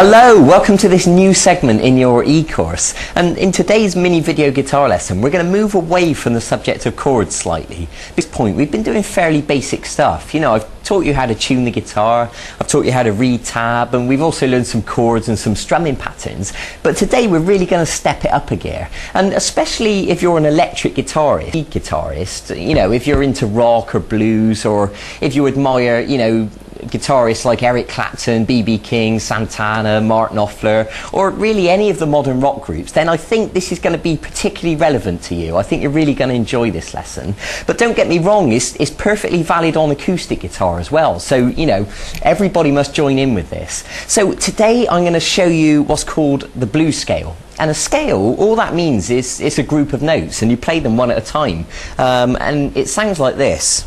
Hello, welcome to this new segment in your e-course, and in today's mini video guitar lesson we're going to move away from the subject of chords slightly. At this point we've been doing fairly basic stuff. You know, I've taught you how to tune the guitar, I've taught you how to read tab, and we've also learned some chords and some strumming patterns, but today we're really going to step it up a gear, and especially if you're an electric guitarist, you know, if you're into rock or blues, or if you admire, you know, guitarists like Eric Clapton, B.B. King, Santana, Mark Knopfler, or really any of the modern rock groups, then I think this is going to be particularly relevant to you. I think you're really going to enjoy this lesson. But don't get me wrong, it's perfectly valid on acoustic guitar as well. So, you know, everybody must join in with this. So today I'm going to show you what's called the blues scale. And a scale, all that means is it's a group of notes and you play them one at a time. And it sounds like this.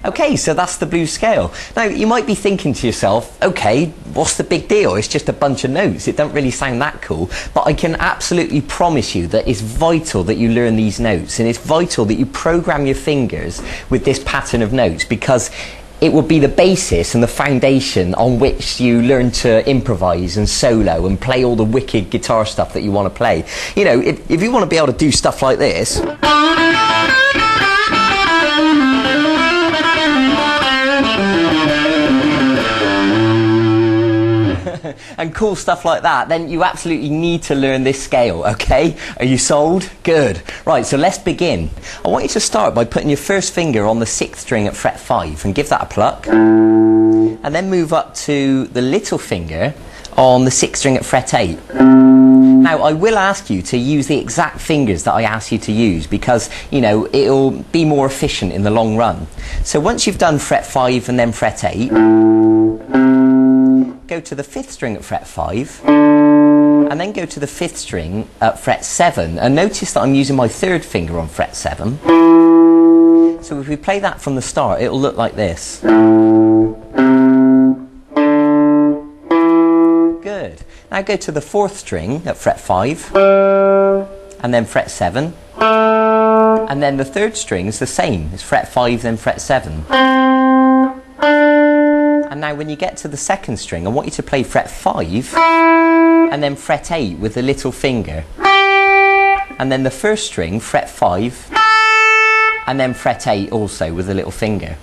Okay, so that's the blues scale. Now, you might be thinking to yourself, okay, what's the big deal? It's just a bunch of notes. It doesn't really sound that cool. But I can absolutely promise you that it's vital that you learn these notes, and it's vital that you program your fingers with this pattern of notes, because it will be the basis and the foundation on which you learn to improvise and solo and play all the wicked guitar stuff that you want to play. You know, if you want to be able to do stuff like this, and cool stuff like that, then you absolutely need to learn this scale, okay? Are you sold? Good. Right, so let's begin. I want you to start by putting your first finger on the 6th string at fret 5 and give that a pluck. And then move up to the little finger on the 6th string at fret 8. Now, I will ask you to use the exact fingers that I asked you to use because, you know, it'll be more efficient in the long run. So once you've done fret 5 and then fret 8, go to the 5th string at fret 5 and then go to the 5th string at fret 7, and notice that I'm using my 3rd finger on fret 7. So if we play that from the start, it'll look like this. Good. Now go to the 4th string at fret 5 and then fret 7, and then the 3rd string is the same. It's fret 5 then fret 7. And now when you get to the 2nd string, I want you to play fret 5 and then fret 8 with the little finger. And then the 1st string, fret 5 and then fret 8 also with the little finger.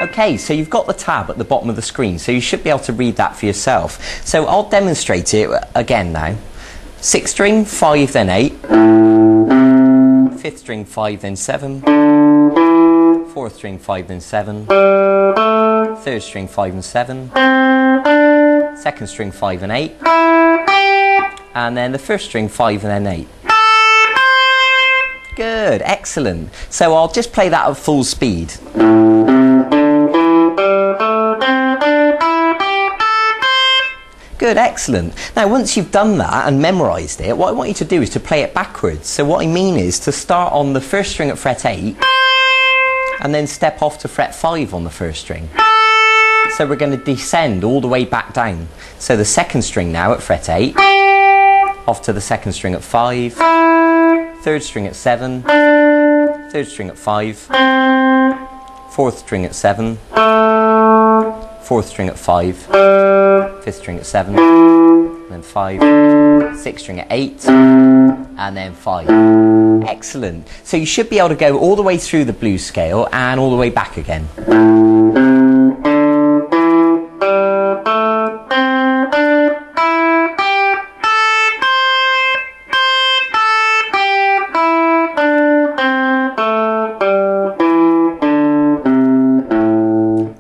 Okay, so you've got the tab at the bottom of the screen, so you should be able to read that for yourself. So I'll demonstrate it again now. 6th string, 5 then 8. 5th string, 5 then 7. 4th string, 5 then 7. 3rd string, 5 and 7. 2nd string, 5 and 8. And then the 1st string, 5 and then 8. Good, excellent. So I'll just play that at full speed. Good, excellent. Now once you've done that and memorised it, what I want you to do is to play it backwards. So what I mean is to start on the 1st string at fret 8 and then step off to fret 5 on the 1st string. So we're going to descend all the way back down. So the 2nd string now at fret 8, off to the 2nd string at 5, 3rd string at 7, 3rd string at 5, 4th string at 7, 4th string at 5, 5th string at 7, then 5, 6th string at 8, and then 5. Excellent. So you should be able to go all the way through the blues scale and all the way back again.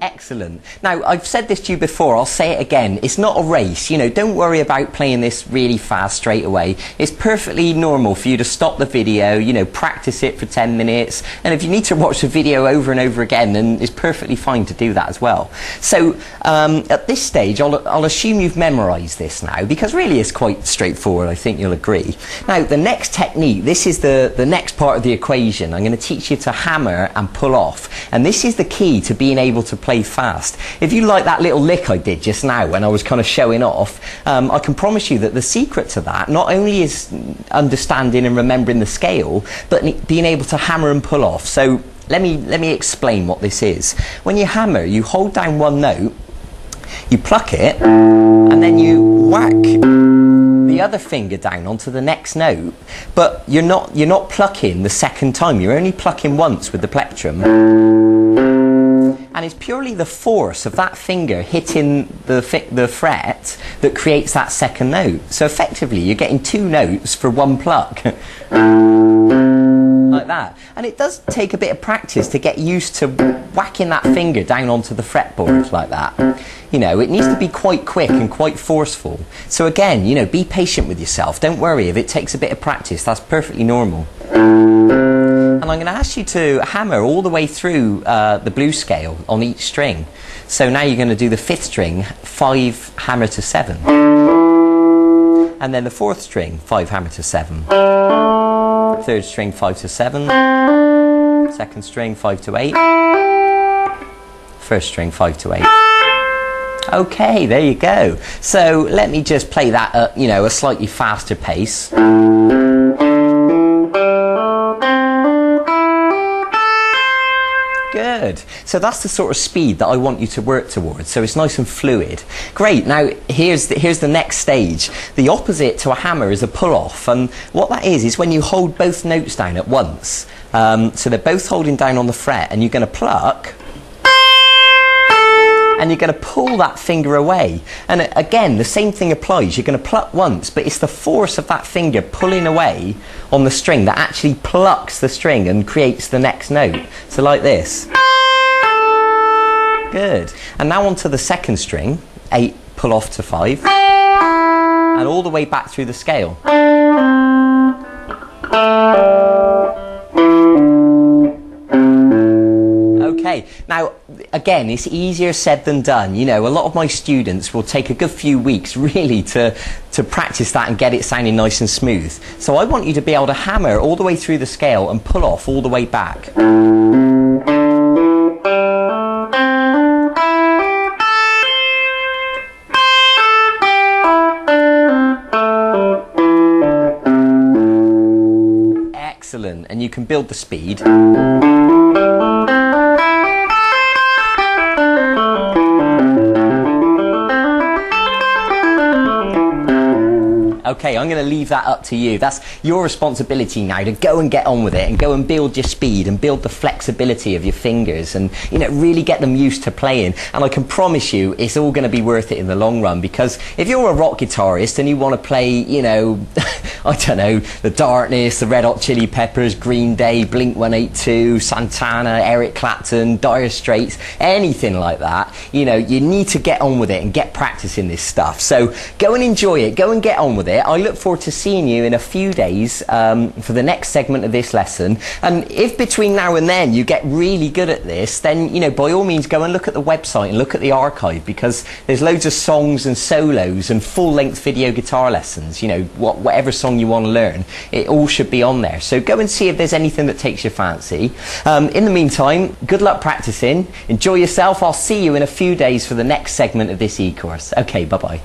Excellent. Now, I've said this to you before, I'll say it again. It's not a race. You know, don't worry about playing this really fast straight away. It's perfectly normal for you to stop the video, you know, practice it for 10 minutes. And if you need to watch the video over and over again, then it's perfectly fine to do that as well. So, at this stage, I'll assume you've memorised this now, because really it's quite straightforward, I think you'll agree. Now, the next technique, this is the next part of the equation. I'm going to teach you to hammer and pull off. And this is the key to being able to play fast. If you like that little lick I did just now when I was kind of showing off, I can promise you that the secret to that not only is understanding and remembering the scale, but being able to hammer and pull off. So let me explain what this is. When you hammer, you hold down one note, you pluck it, and then you whack the other finger down onto the next note, but you're not plucking the second time. You're only plucking once with the plectrum, and it's purely the force of that finger hitting the fret that creates that second note. So effectively, you're getting two notes for one pluck. Like that. And it does take a bit of practice to get used to whacking that finger down onto the fretboard like that. You know, it needs to be quite quick and quite forceful. So again, you know, be patient with yourself. Don't worry if it takes a bit of practice. That's perfectly normal. And I'm going to ask you to hammer all the way through the blues scale on each string. So now you're going to do the 5th string, 5 hammer to 7. And then the 4th string, 5 hammer to 7. 3rd string, 5 to 7. 2nd string, 5 to 8. 1st string, 5 to 8. Okay, there you go. So let me just play that at, you know, a slightly faster pace. Good. So that's the sort of speed that I want you to work towards. So it's nice and fluid. Great. Now here's the next stage. The opposite to a hammer is a pull-off, and what that is when you hold both notes down at once. So they're both holding down on the fret, and you're going to pluck, and you're going to pull that finger away. And again, the same thing applies. You're going to pluck once, but it's the force of that finger pulling away on the string that actually plucks the string and creates the next note. So like this. Good. And now onto the 2nd string, 8 pull off to 5, and all the way back through the scale. Okay, now again, it's easier said than done. You know, a lot of my students will take a good few weeks really to practice that and get it sounding nice and smooth. So I want you to be able to hammer all the way through the scale and pull off all the way back. Excellent, and you can build the speed. Okay, I'm going to leave that up to you. That's your responsibility now to go and get on with it and go and build your speed and build the flexibility of your fingers and, you know, really get them used to playing. And I can promise you it's all going to be worth it in the long run, because if you're a rock guitarist and you want to play, you know, I don't know, the Darkness, the Red Hot Chili Peppers, Green Day, Blink-182, Santana, Eric Clapton, Dire Straits, anything like that, you know, you need to get on with it and get practicing this stuff. So go and enjoy it, go and get on with it. I look forward to seeing you in a few days for the next segment of this lesson. And if between now and then you get really good at this, then, you know, by all means go and look at the website and look at the archive, because there's loads of songs and solos and full-length video guitar lessons. You know, whatever song you want to learn, it all should be on there. So go and see if there's anything that takes your fancy. In the meantime, good luck practicing, enjoy yourself. I'll see you in a few days for the next segment of this e-course. Okay, bye-bye.